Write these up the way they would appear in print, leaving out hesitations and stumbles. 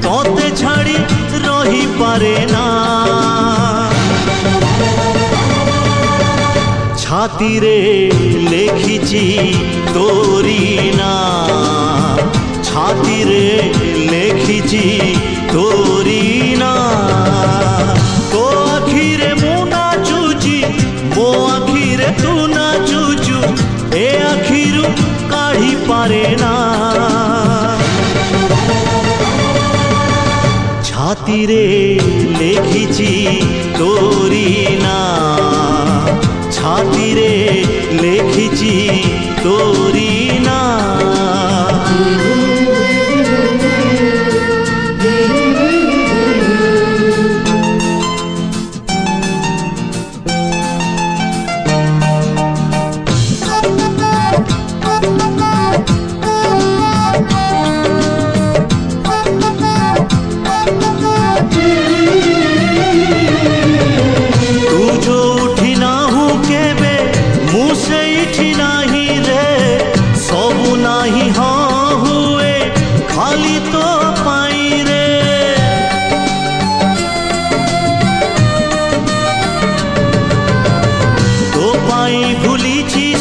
तोते छाड़ी रही पारे ना। छाती रे लेखिची तोरी ना, छाती रे लेखिची तोरी ना। तो आखिरे मु नाचुची, मो आखिरे तू नाचुचु, ए आखिरु काढ़ी पारे ना। छाती रे लेखिची तोरी ना, छाती रे लेखिची तोरी ना।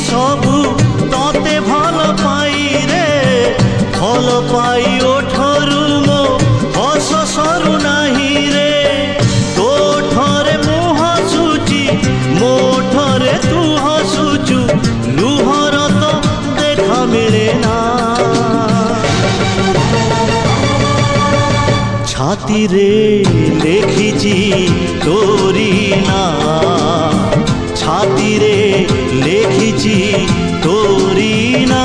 सबू तोते भल पाई रे, भल पाई ओठरू मो हस सरू नाही रे। तो ठरे मु हसुची, मो ठरे तू हसुचु, लुहर तो देखा मिले ना। छाती रे लेखिची तोरी ना, छाती रे लेखिची तोरी ना।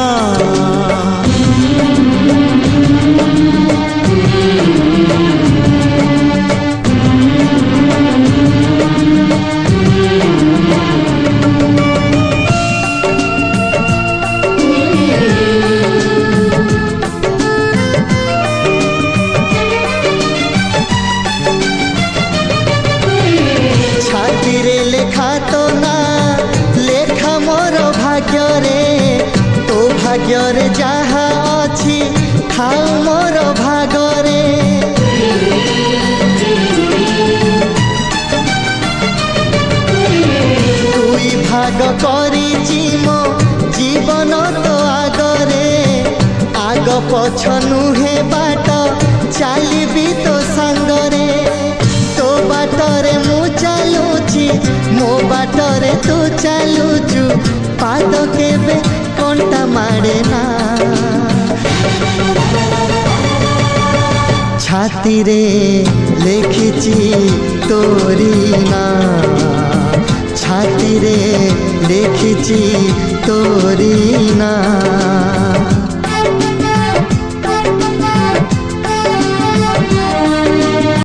छाती रे लेखा तो ना, लेखा मोर भाग्य रे। तो भाग्य रे जहा अछि खाऊ मोर भाग रे। दुई भाग करिछि मो जीवन तो आगरे। आग पछ नुहे बाट चलिबी तो संगरे। तो बाटरे मु चालुची, मो बाटरे तू चालुचु, पाद केबे कंटा मारे ना। छाती रे लेखिची तोरी ना, छाती रे लेखिची तोरी ना।